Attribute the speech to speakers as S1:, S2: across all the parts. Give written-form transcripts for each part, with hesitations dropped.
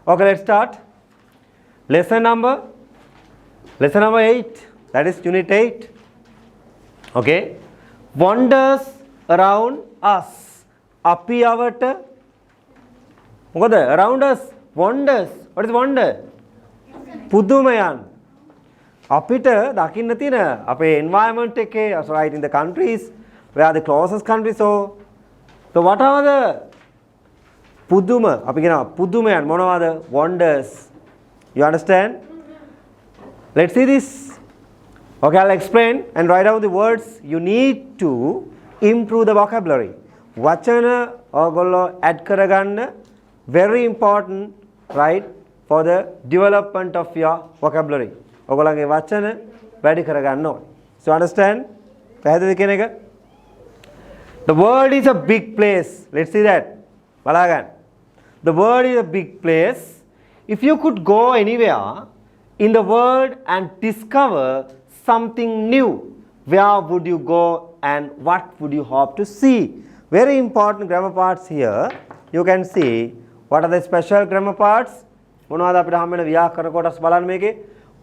S1: Okay, let's start. Lesson number 8. That is unit 8. Okay. Wonders around us. Api avata. What is around us? Wonders. What is wonder? Pudumayan. Apita dakinna තියෙන අපේ environment එකේ, right, in the countries where the closest countries, so what are the puduma, අපි කියනවා පුදුමයන් මොනවාද? Wonders. You understand? Let's see this. Okay, I'll explain and write down the words. You need to improve the vocabulary. වචන ඔයගොල්ලෝ add කරගන්න, very important, right, for the development of your vocabulary. ඔයගොල්ලන්ගේ වචන වැඩි කරගන්න ඕනේ. So understand? පැහැදිලිද කියන එක? The world is a big place. Let's see that. බලා ගන්න. The world is a big place. If you could go anywhere in the world and discover something new, where would you go and what would you hope to see? Very important grammar parts here. You can see what are the special grammar parts. මොනවද අපිට හම්බ වෙන ව්‍යාකරණ කොටස් බලන්න මේකේ.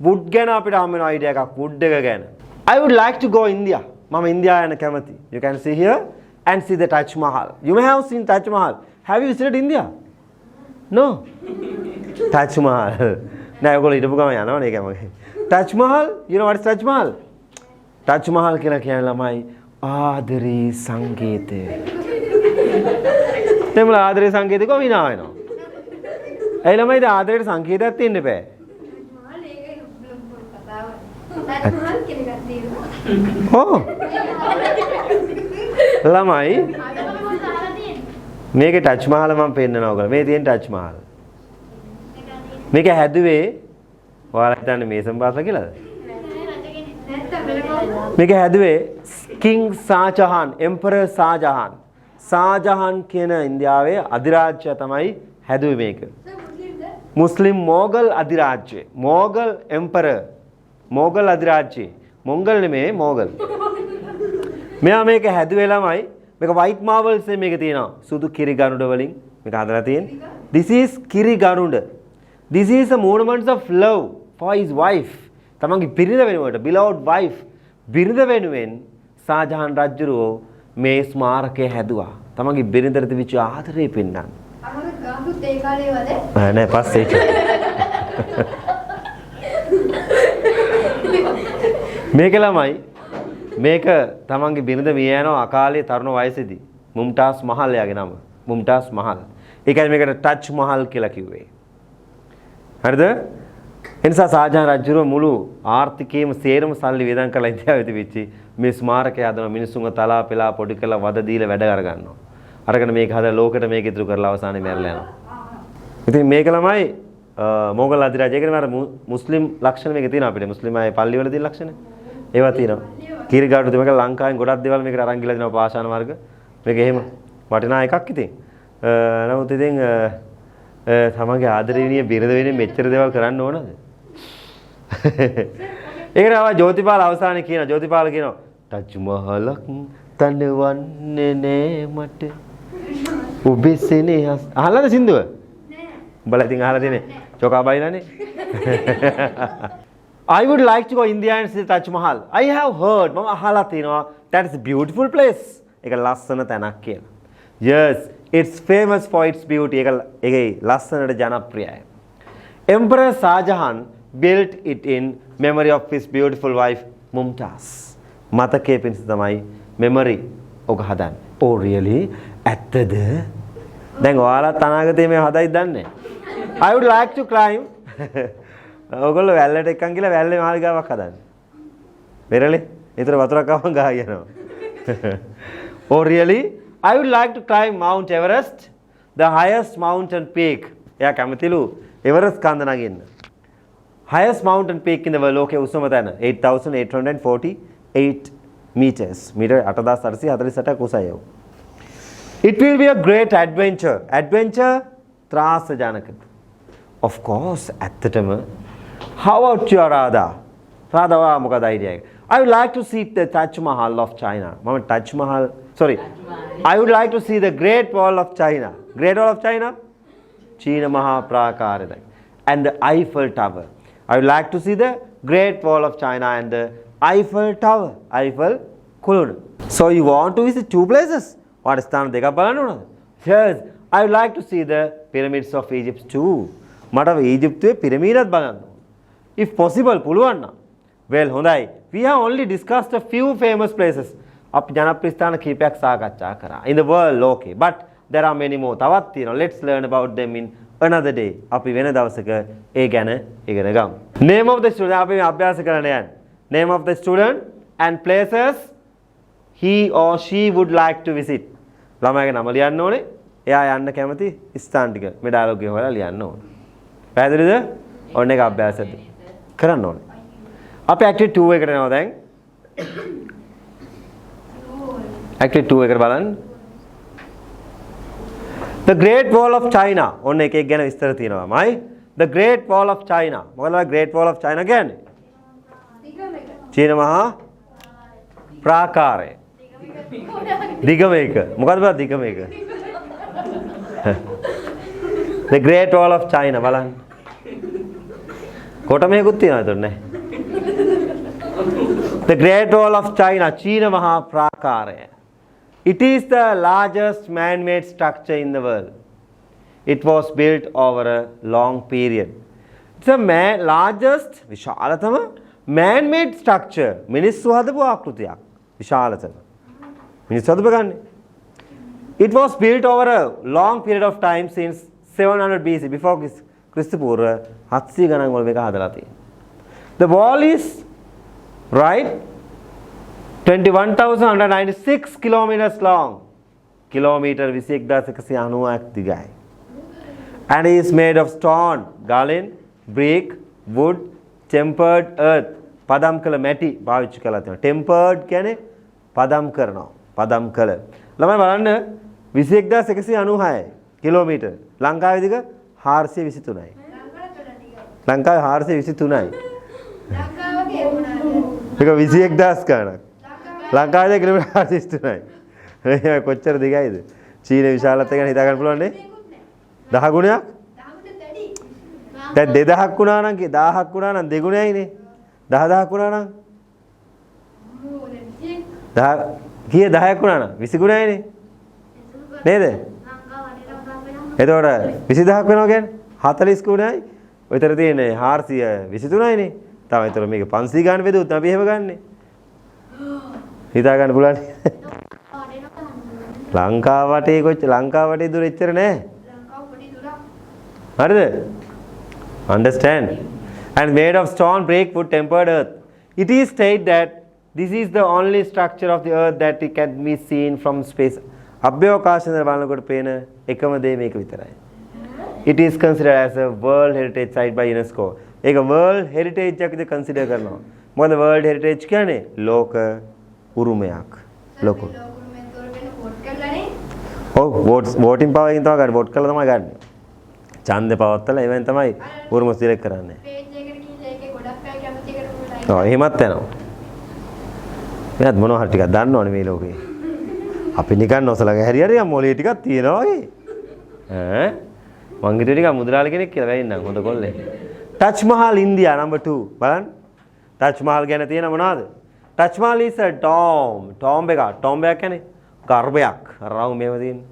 S1: would ගැන අපිට හම්බ වෙන idea එකක්, would එක ගැන. I would like to go India. මම ඉන්දියාව යන්න කැමතියි. You can see here and see the Taj Mahal. You may have seen Taj Mahal. Have you visited India? No. Taj Mahal. නෑ ඔයගොල්ලෝ හිටපු ගම යනවනේ ඒක මගේ. Taj Mahal, you know what is Taj Mahal? Taj Mahal කියලා කියන ළමයි ආදරේ සංගීතය. දෙමළ ආදරේ සංගීතය කොහොම විනා වෙනවා? ඒ ළමයි ද ආදරේට සංගීතයක් තියෙන්න බෑ. Taj Mahal කියන එකක් තියෙනවා. ඔව්. ළමයි මේකේ Taj Mahal මම පෙන්නනවා ඔයගොල්ලෝ. මේ තියෙන Taj Mahal. මේක හැදුවේ ඔයාලා හිතන්නේ මේසම් පාසල කියලාද? මේක හැදුවේ King Shah Jahan, Emperor Shah Jahan. Shah Jahan කියන ඉන්දියාවේ අධිරාජ්‍යය තමයි හැදුවේ මේක. මුස්ලිම් මොගල් අධිරාජ්‍යය. මොගල් Emperor. මොගල් අධිරාජ්‍යය. මොංගල් නෙමෙයි මොගල්. මෙයා මේක හැදුවේ ළමයි. මේක white marbles එකේ මේක තියෙනවා. සුදු කිරි ගරුඩ වලින් මේක හදලා තියෙන්නේ. This is කිරි Garuda. This is a monument of love for his wife. තමන්ගේ බිරිඳ වෙනුවට, beloved wife. බිරිඳ වෙනුවෙන් ශාජහාන් රජුරෝ මේ ස්මාරකය හැදුවා. තමන්ගේ බිරිඳට තිබිච්ච ආදරේ පෙන්වන්න. අහක ගාතුත් ඒ කාලේ වද? නෑ පස්සේ. මේක ළමයි මේක තමන්ගේ බිරිඳ මිය යනවා අකාලේ තරුණ වයසේදී. මුම්තාස් මහල් යාගේ නම. මුම්තාස් මහල්. ඒකයි මේකට ටච් මහල් කියලා කිව්වේ. හරිද? එනිසා ශාජහාන් රජුරෝ මුළු ආර්ථිකයේම සේරම සල්ලි වේදම් කරලා ඉන්දියාවේ තිබිච්ච මේ ස්මාරකය හදන මිනිසුන්ව තලා පෙලා පොඩි කරලා වද දීලා වැඩ කරගන්නවා. අරගෙන මේක හදලා ලෝකෙට මේක ඉතුරු කරලා අවසානයේ මැරලා යනවා. ඉතින් මේක ළමයි මොගල් අධිරාජ්‍යය කියන්නේ මාර මුස්ලිම් ලක්ෂණ මේකේ තියෙනවා අපිට. මුස්ලිම් අය පල්ලි වල තියෙන ලක්ෂණ. ඒවා තියෙනවා. කීරිගාඩු මේක ලංකාවෙන් ගොඩක් දේවල් මේකට අරන් ගිහලා දෙනවා පාෂාණ වර්ග. මේක එහෙම වටිනා එකක් ඉතින්. නමුත් ඉතින් තමන්ගේ ආදරණීය බිරිඳ වෙනුවෙන් මෙච්චර දේවල් කරන්න ඕනද? ඒකට ආවා ජෝතිපාල අවසානයේ කියන ජෝතිපාල කියනවා ටච් මහලක් තනවන්නේ නෑ මට ඔබේ සෙනෙහස. අහලාද සින්දුව? නෑ. උඹලා ඉතින් අහලා තියෙන්නේ චෝකා බයිලානේ. I would like to go India and see Taj Mahal. I have heard මම අහලා තියෙනවා that is a beautiful place. ඒක ලස්සන තැනක් කියලා. Yes, it's famous for its beauty. ඒකේ ලස්සනට ජනප්‍රියයි. Emperor Shah Jahan built it in memory of his beautiful wife Mumtaz. මතකයේ පිණිස තමයි memory ඔක හදන්නේ. Oh really? ඇත්තද? දැන් ඔයාලත් අනාගතේ මේ හදයිද දන්නේ? I would like to climb. ඔයගොල්ලෝ වැල්ලට එක්කන් ගිහලා වැල්ලේ මාලිගාවක් හදන්නේ. වෙරළේ? ඊතර වතුරක් ආවම ගහ යනවා. Oh really? I would like to climb Mount Everest, the highest mountain peak. එයා කැමතිලු එවරස්ට් කන්ද නගින්න. Highest mountain peak in the world. ලෝකයේ උසම තැන 8848 meters. මීටර් 8848ක් උසයි. It will be a great adventure. Adventure ත්‍රාසජනක. Of course, ඇත්තටම. How about you, Radha? Radha වා මොකද idea එක? I would like to see the Taj Mahal of China. මම Taj Mahal, sorry. I would like to see the Great Wall of China. Great Wall of China? චීන මහා ප්‍රාකාරය දැන්. And the Eiffel Tower. I would like to see the Great Wall of China and the Eiffel Tower. Eiffel කුළුණ. So you want to visit two places? වාට ස්ථාන දෙකක් බලන්න ඕනද? Yes, I would like to see the pyramids of Egypt too. මට ඊජිප්තුවේ පිරමීඩත් බලන්න ඕන. If possible පුළුවන් නම්. Well, හොඳයි. We have only discussed a few famous places. අපි ජනප්‍රිය ස්ථාන කිහිපයක් සාකච්ඡා කරා. In the world ලෝකේ. But there are many more. තවත් තියෙනවා. Let's learn about them in another day. අපි වෙන දවසක ඒ ගැන ඉගෙන ගමු. Name of the student අපි අභ්‍යාස කරන්න යන්නේ. Name of the student and places he or she would like to visit. ළමයාගේ නම ලියන්න ඕනේ. එයා යන්න කැමති ස්ථාන ටික මේ ඩයලොග් එකේ හොයලා ලියන්න ඕනේ. පැහැදිලිද? ඔන්න එක අභ්‍යාසද කරන්න ඕනේ. අපි ඇක්ටිවිටි 2 එකට යනවා දැන්. ඇක්ටිවිටි 2 එකට බලන්න. The Great Wall of China. ඔන්න එකෙක් ගැන විස්තර තියෙනවාමයි. The Great Wall of China. මොකද Great Wall of China කියන්නේ? චීන මහා ප්‍රාකාරය. දිග මේක. මොකද්ද බලන්න දිග මේක? The Great Wall of China බලන්න. කොට මේකුත් තියෙනවද නැහැ? The Great Wall of China චීන මහා ප්‍රාකාරය. It is the largest man-made structure in the world. It was built over a long period. It's the largest විශාලතම man-made structure. මිනිස්සු හදපු ආකෘතියක්. විශාලතම. මිනිස්සු හදපු ගන්නේ. It was built over a long period of time since 700 BC before ක්‍රිස්තු පූර්ව 700 ගණන් වල මේක හදලා තියෙනවා. The wall is right 21,196 kilometers long. Kilometer 21,190ක් දිගයි. And it is made of stone, garland, brick, wood, tempered earth. පදම් කළ මැටි පාවිච්චි කරලා තියෙනවා. tempered කියන්නේ පදම් කරනවා. පදම් කළ. ළමයි බලන්න 21,196 කිලෝමීටර්. ලංකාවේ දිග 423යි. ලංකාවේ 423යි. ඒක 21,000 ගණනක්. ලංකාවේ කිලෝමීටර් 423යි. මේ කොච්චර දිගයිද? චීන විශාලත්වය ගැන හිතා ගන්න පුළුවන් නේ? 10 ගුණයක්? දැන් 2000ක් වුණා නම් 1000ක් වුණා නම් දෙගුණයයිනේ. 10000ක් වුණා නම් 10 කීය 10ක් වුණා නම් 20 ගුණයයිනේ. නේද? එතකොට 20000ක් වෙනවා කියන්නේ 40 ගුණයයි. ඔයතර තියෙන්නේ 423යිනේ. තව ඒතර මේක 500 ගන්න බෙදුවොත් අපි එහෙම ගන්නෙ. හිතා ගන්න පුළුවන්. ලංකාව වටේ කොච්චර ලංකාව වටේ දුර එච්චර නෑ. ලංකාව පොඩි දුරක්. හරිද? Understand? And made of stone, brick, wood, tempered earth. It is stated that this is the only structure of the earth that it can be seen from space. අභ්‍යවකාශයෙන් බලනකොට පේන එකම දේ මේක විතරයි. It is considered as a World Heritage Site by UNESCO. ඒක World Heritage එකක් විදිහට consider කරනවා. මොකද World Heritage කියන්නේ ලෝක උරුමයක්. ලෝක. ඔව් voting power එකෙන් තමයි ගන්න. vote කරලා තමයි ගන්න. ඡන්දේ පවත්තලා එවෙන් තමයි උරුම සිලෙක්ට් කරන්නේ. page එකට ගිහිල්ලා ඒකේ ගොඩක් අය කැමති එකට උරුමයි. ඔව් එහෙමත් යනවා. මෙයාත් මොනවා හරි ටිකක් දන්නවනේ මේ ලෝකේ. අපි නිකන් නොසලක හැරියට මොලේ ටිකක් තියෙනවා වගේ. ඈ මං හිතුවේ ටිකක් මුදලාලි කෙනෙක් කියලා වෙයින්නම් හොඳ කොල්ලේ. Taj Mahal India number 2 බලන්න. Taj Mahal ගැන තියෙන මොනවද? Taj Mahal is a tomb. tomb එකක් කියන්නේ ගර්භයක්. රවුම් මේව තියෙන්නේ.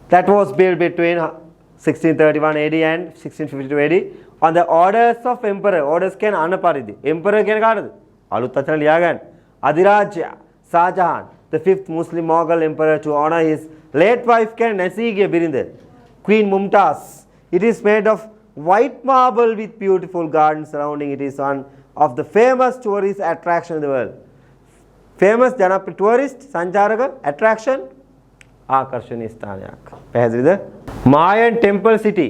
S1: That was built between 1631 AD and 1652 AD on the orders of emperor. orders කියන්නේ අන පරිදි. emperor කියන්නේ කාටද? අලුත් වචන ලියා ගන්න. අධිරාජ්‍ය Shah Jahan, the 5th Muslim Mughal emperor, to honor his late wife කියන්නේ නැසීගේ බිරිඳ Queen Mumtaz. It is made of white marble with beautiful gardens surrounding it. Is one of the famous tourist attraction in the world. famous ජනප්‍රිය tourist සංචාරක attraction ආකර්ෂණීය ස්ථානයක්. පැහැදිලිද? Mayan temple city.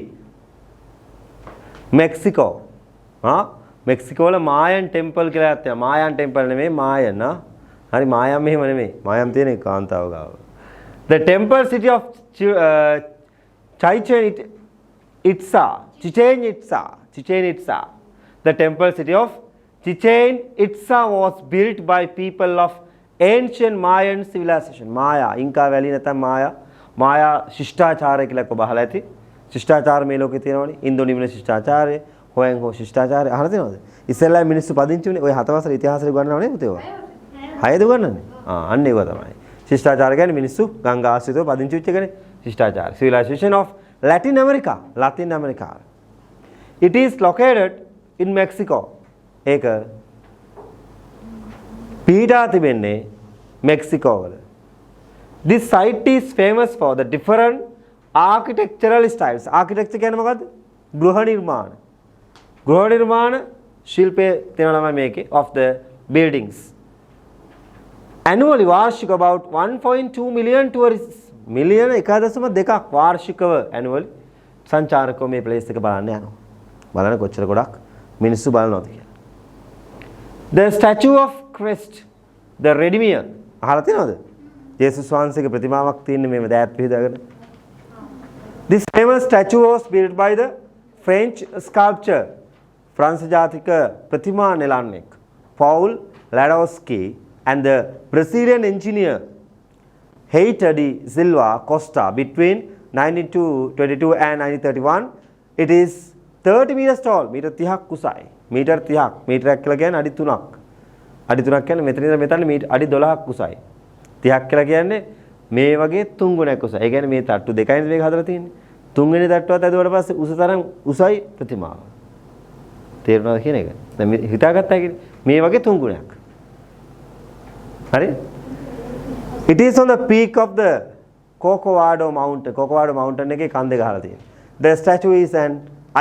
S1: Mexico. Mexico වල Mayan temple කියලා එකක් තියෙනවා. Mayan temple නෙමෙයි Mayan නා. හරි Mayan මෙහෙම නෙමෙයි. Mayan තියෙන්නේ කාන්තාව ගාව. The temple city of Chichen Itza. The temple city of Chichen Itza was built by people of ancient Mayan civilization. Maya, Inca Valley නැත්නම් Maya ශිෂ්ටාචාරය කියලා ඔබ අහලා ඇති. ශිෂ්ටාචාර මේ ලෝකේ තියෙනවනේ. ඉන්දෝනිමන ශිෂ්ටාචාරය, හොයන් හෝ ශිෂ්ටාචාරය අහලා තියෙනවද? ඉස්සෙල්ලා මිනිස්සු පදිංචි වුණේ ඔය 7 වසර ඉතිහාසෙ උගන්වනව නේද පුතේ ඔය? 6ද උගන්වන්නේ? අන්න ඒව තමයි. ශිෂ්ටාචාර කියන්නේ මිනිස්සු ගංගා ආශ්‍රිතව පදිංචි වෙච්ච එකනේ ශිෂ්ටාචාර. Civilization of Latin America. Latin America. It is located in Mexico. ඒක පීඩා තිබෙන්නේ මෙක්සිකෝ වල. This site is famous for the different architectural styles. Architecture කියන්නේ මොකද්ද? ගෘහ නිර්මාණ. ගෘහ නිර්මාණ ශිල්පයේ තියෙනවා තමයි මේකේ of the buildings. Annually වාර්ෂික about 1.2 million tourists. මිලියන 1.2ක් වාර්ෂිකව annually සංචාරකයෝ මේ place එක බලන්න යනවා. බලන්න කොච්චර ගොඩක් මිනිස්සු බලනවාද කියලා. The statue of Christ, the Redeemer. අහලා තියෙනවද? ජේසුස් වහන්සේගේ ප්‍රතිමාවක් තියෙන්නේ මේව දෑත් පිහදාගෙන. This famous statue was built by the French sculptor, France ජාතික ප්‍රතිමා නෙළන්නෙක් Paul Ladowski and the Brazilian engineer Heitor de Silva Costa between 1922 and 1931. It is 30 meters tall, meter 30ක් උසයි. Metre 30ක්. මීටරයක් කියලා කියන්නේ අඩි 3ක්. අඩි 3ක් කියන්නේ මෙතන ඉඳන් මෙතන අඩි 12ක් උසයි. 30ක් කියලා කියන්නේ මේ වගේ 3 ගුණයක් උසයි. ඒ කියන්නේ මේ තට්ටු දෙකයින් මේක හදලා තියෙන්නේ. තුන්වෙනි තට්ටුවත් ඇදුවට පස්සේ උස තරම් උසයි ප්‍රතිමාව. තේරුණාද කියන එක? දැන් හිතාගත්තා කියන්නේ මේ වගේ 3 ගුණයක්. හරි? It is on the peak of the Corcovado mountain. Corcovado mountain එකේ කන්දේ ගහලා තියෙනවා. The statue is an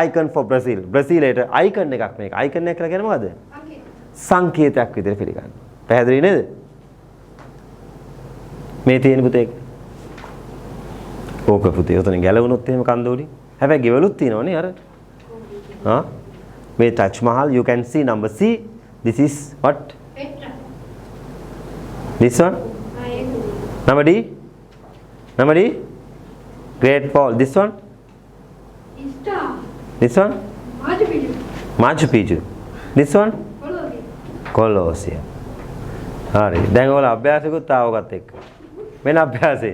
S1: icon for Brazil. Brazilයට icon එකක් මේක. icon එක කියලා කියන්නේ මොකද්ද? සංකේතයක් විදිහට පිළිගන්න. පැහැදිලි නේද? මේ තියෙන පුතේ. ඕක පුතේ උතන ගැලවුණොත් එහෙම කන්ද උඩින්. හැබැයි ගෙවලුත් තියෙනවනේ අර. හා? මේ Taj Mahal you can see number C. This is what? Petra. This one? Number D? Number D? Great Wall. This one?
S2: Istar.
S1: This one?
S2: Machu Picchu.
S1: Machu Picchu. This one? Colosseum. හරි. දැන් ඔයාලා අභ්‍යාසෙකුත් ආවගත් එක්ක. මෙන්න අභ්‍යාසය.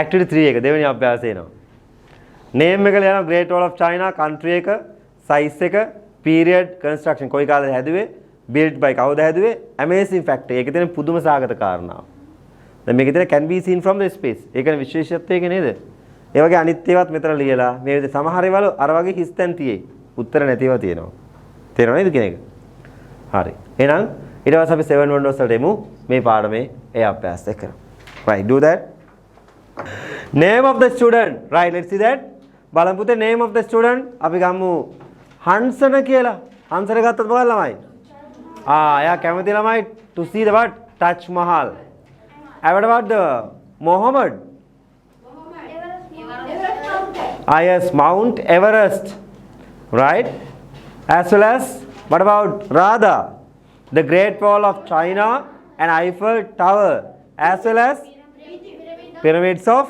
S1: Activity 3 එක දෙවෙනි අභ්‍යාසය එනවා. Name එක ලියනවා Great Wall of China, country එක, size එක, period, construction කොයි කාලෙද හැදුවේ, built by කවුද හැදුවේ, amazing fact. ඒකේ තියෙන පුදුම සාගත කාරණාව. දැන් මේකේ තියෙන can be seen from the space. ඒකනේ විශේෂත්වය ඒක නේද? ඒ වගේ අනිත් ඒවාත් මෙතන ලියලා මේ විදිහට සමහර ඒවාල අර වගේ හිස්තැන් තියෙයි. උත්තර නැතිව තියෙනවා. තේරෙනවද නේද කියන එක? හරි. එහෙනම් ඊට පස්සේ අපි 7 wonders වලට එමු මේ පාඩමේ ඒ අභ්‍යාස දෙක. Right, do that. Name of the student. Right, let's see that. බලමු පුතේ name of the student. අපි ගමු හංසන කියලා. හංසන ගත්තොත් මොකක්ද ළමයි? එයා කැමති ළමයි to see the what? Taj Mahal. What about the Mohammed? Yes, Mount Everest. Right? As well as what about Radha? The Great Wall of China and Eiffel Tower. As well as Pyramids of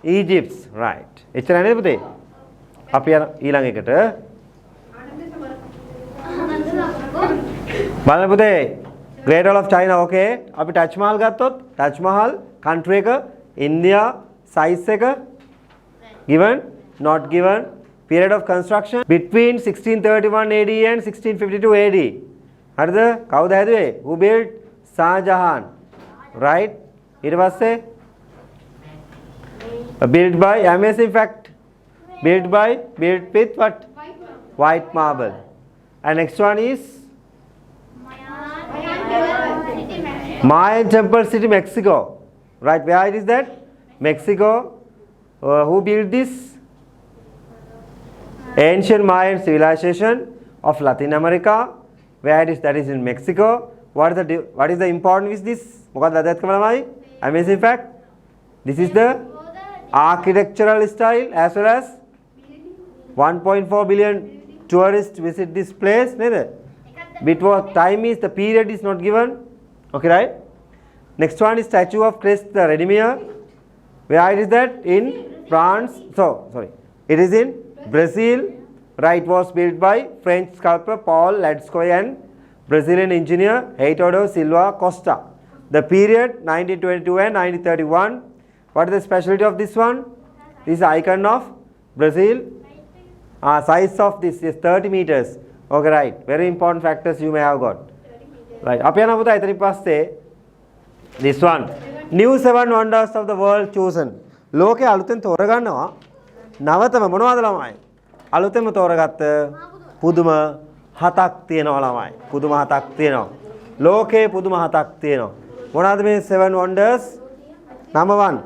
S1: Egypt. Right. එච්චර නේද පුතේ? අපි යන ඊළඟ එකට. බලන්න පුතේ. Great Wall of China okay. අපි Taj Mahal ගත්තොත් Taj Mahal country එක India size එක given not given period of construction between 1631 AD and 1652 AD. හරිද? කවුද හැදුවේ? Who built? Shah Jahan. Right? ඊට පස්සේ built by amazing fact. Built with what? White marble. And next one is Mayan Temple City, Mexico. Right? Where is that? Mexico. Who built this? Ancient Mayan civilization of Latin America. Where it is? That is in Mexico. What is the importance with this? මොකක්ද වැදගත්කම ළමයි? Amazing fact. This is the architectural style as well as 1.4 billion tourists visit this place. නේද? Bit what time is the period is not given. Okay, right? Next one is statue of Christ the Redeemer. Where it is that? In France. Sorry. It is in Brazil. Right, was built by French sculptor Paul Ladowski and Brazilian engineer Heitor de Silva Costa. The period 1922 and 1931. What is the specialty of this one? This is icon of Brazil? Size of this is 30 meters. Okay, right. Very important factors you may have got. Right. අපි යන පුතා ඊතරින් පස්සේ this one. New 7 wonders of the world chosen. ලෝකේ අලුතෙන් තෝරගන්නවා. නවතම මොනවද ළමයි? අලුතෙන්ම තෝරගත්ත පුදුම හතක් තියෙනවා ළමයි. පුදුම හතක් තියෙනවා. ලෝකේ පුදුම හතක් තියෙනවා. මොනවද මේ 7 wonders? Number 1.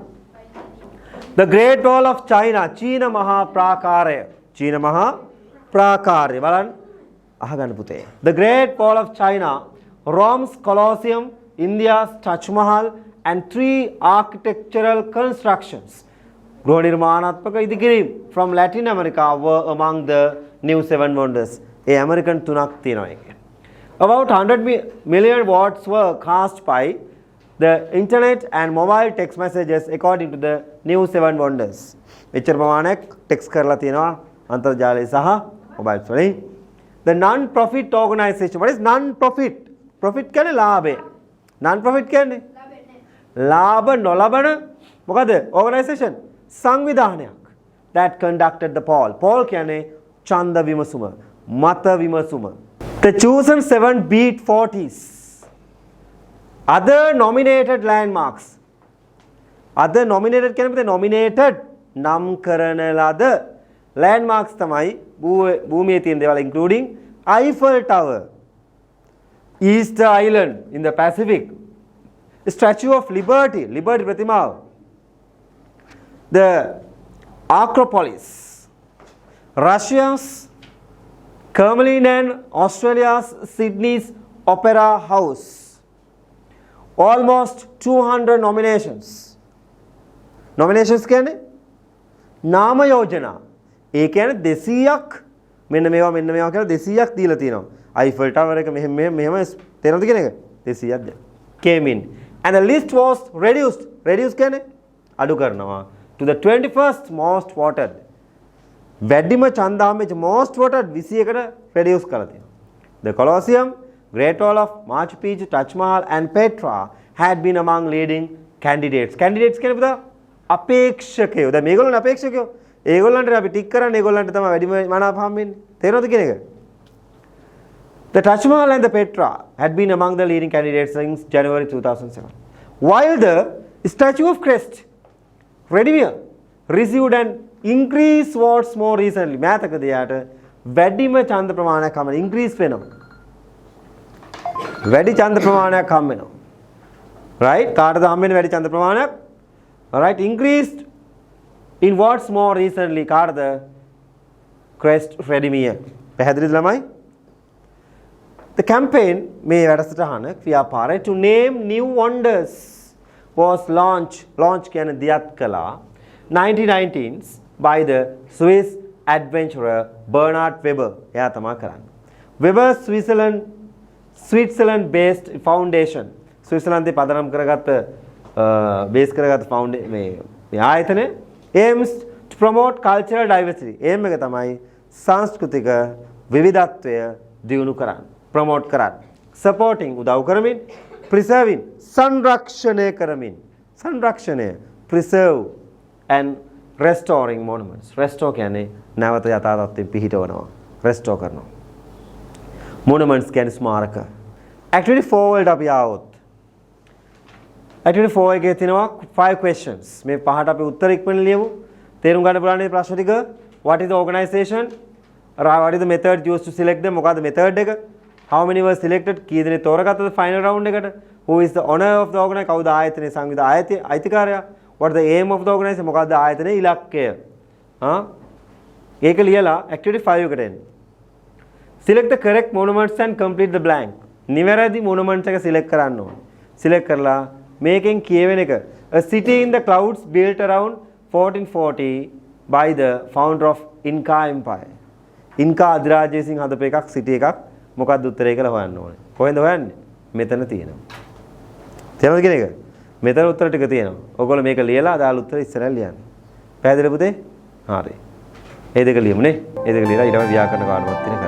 S1: The Great Wall of China. චීන මහා ප්‍රාකාරය. චීන මහා ප්‍රාකාරය. බලන්න අහගන්න පුතේ. The Great Wall of China, Rome's Colosseum, India's Taj Mahal and 3 architectural constructions. ගෘහ නිර්මාණාත්මක ඉදිකිරීම් from Latin America were among the new 7 wonders. A American තුනක් තියෙනවා ඒකේ. About 100 million votes were cast by the internet and mobile text messages according to the new 7 wonders. එච්චර ප්‍රමාණයක් text කරලා තියෙනවා අන්තර්ජාලය සහ මොබයිල් වලින්. The non-profit organization. What is non-profit? Profit කියන්නේ ලාභය. Non-profit කියන්නේ ලාභ නොලබන මොකද? Organization සංවිධානයක් that conducted the poll. Poll කියන්නේ ඡන්ද විමසුම, මත විමසුම. The chosen 7 beat 40s. Other nominated landmarks. Other nominated කියන්නේ පුතේ nominated නම් කරන ලද landmarks තමයි භූමියේ තියෙන දේවල් including Eiffel Tower, Easter Island in the Pacific, Statue of Liberty, Liberty ප්‍රතිමාව, the Acropolis, Russia's Kremlin and Australia's Sydney's Opera House. Almost 200 nominations. Nominations කියන්නේ නාම යෝජනා. ඒ කියන්නේ 200ක් මෙන්න මේවා කියලා 200ක් දීලා තියෙනවා. Eiffel Tower එක මෙහෙම තේරෙනවද කියන එක? 200ක් came in. And the list was reduced. Reduce කියන්නේ අඩු කරනවා. To the 21st most voted. වැඩිම ඡන්ද හම්බෙච්ච most voted 21කට reduce කරලා තියෙනවා. The Colosseum, Great Wall of Machu Picchu, Taj Mahal and Petra had been among leading candidates. Candidates කියන්නේ පුතා අපේක්ෂකයෝ. දැන් මේගොල්ලෝ අපේක්ෂකයෝ. ඒගොල්ලන්ට අපි ටික් කරන්නේ ඒගොල්ලන්ට තමයි වැඩිම මනාප හම්බෙන්නේ. තේරෙනවද කියන එක? The Taj Mahal and the Petra had been among the leading candidates since January 2007. While the Statue of Christ, Redeemer, received an increased votes more recently. මෑතකදී යාට වැඩිම ඡන්ද ප්‍රමාණයක් හම්බ increase වෙනවා. වැඩි ඡන්ද ප්‍රමාණයක් හම්බ වෙනවා. Right? කාටද හම්බෙන්නේ වැඩි ඡන්ද ප්‍රමාණයක්? Alright, increased in votes more recently. කාටද? Christ Redeemer. පැහැදිලිද ළමයි? The campaign මේ වැඩසටහන ක්‍රියාපාරය to name new wonders was launch කියන දියත් කළා 1919s by the Swiss adventurer Bernard Weber. එයා තමයි කරන්නේ. Weber Switzerland based foundation. ස්විට්සර්ලන්තේ පදනම් කරගත්ත බේස් කරගත්ත මේ ආයතනය aims to promote cultural diversity. aim එක තමයි සංස්කෘතික විවිධත්වය දියුණු කරන්න. promote කරන්න. supporting උදව් කරමින්, preserving සංරක්ෂණය කරමින්. සංරක්ෂණය preserve and restoring monuments. restore කියන්නේ නැවත යථා තත්ත්වයෙන් පිහිටවනවා. restore කරනවා. monuments කියන්නේ ස්මාරක. activity 4 වලට අපි ආවොත් activity 4 එකේ තියෙනවා 5 questions. මේ පහට අපි උත්තර ඉක්මනට ලියමු. තේරුම් ගන්න පුළුවන් මේ ප්‍රශ්න ටික. what is the organization? what is the method used to select them? මොකද්ද method එක? how many were selected? කී දෙනෙක් තෝරගත්තද final round එකට? who is the owner of the organization? කවුද ආයතනයේ සංවිධායක අයිතිකාරයා? what is the aim of the organization? මොකද්ද ආයතනයේ ඉලක්කය? ඒක ලියලා activity 5 එකට එන්න. select the correct monuments and complete the blank. නිවැරදි monuments එක select කරන්න ඕනේ. select කරලා මේකෙන් කියවෙන එක a city in the clouds built around 1440 by the founder of Inca Empire. Inca අධිරාජ්‍ය විසින් හදපු එකක් city එකක්. මොකක්ද උත්තරය කියලා හොයන්න ඕනේ. කොහෙන්ද හොයන්නේ? මෙතන තියෙනවා. තේරුණාද කියන එක? මෙතන උත්තර ටික තියෙනවා. ඔයගොල්ලෝ මේක ලියලා අදාළ උත්තර ඉස්සරහ ලියන්න. පැහැදිලිද පුතේ? හරි. ඒ දෙක ලියමු නේ. ඒ දෙක ලියලා ඊට පස්සේ ව්‍යාකරණ කාඩුවක් තියෙන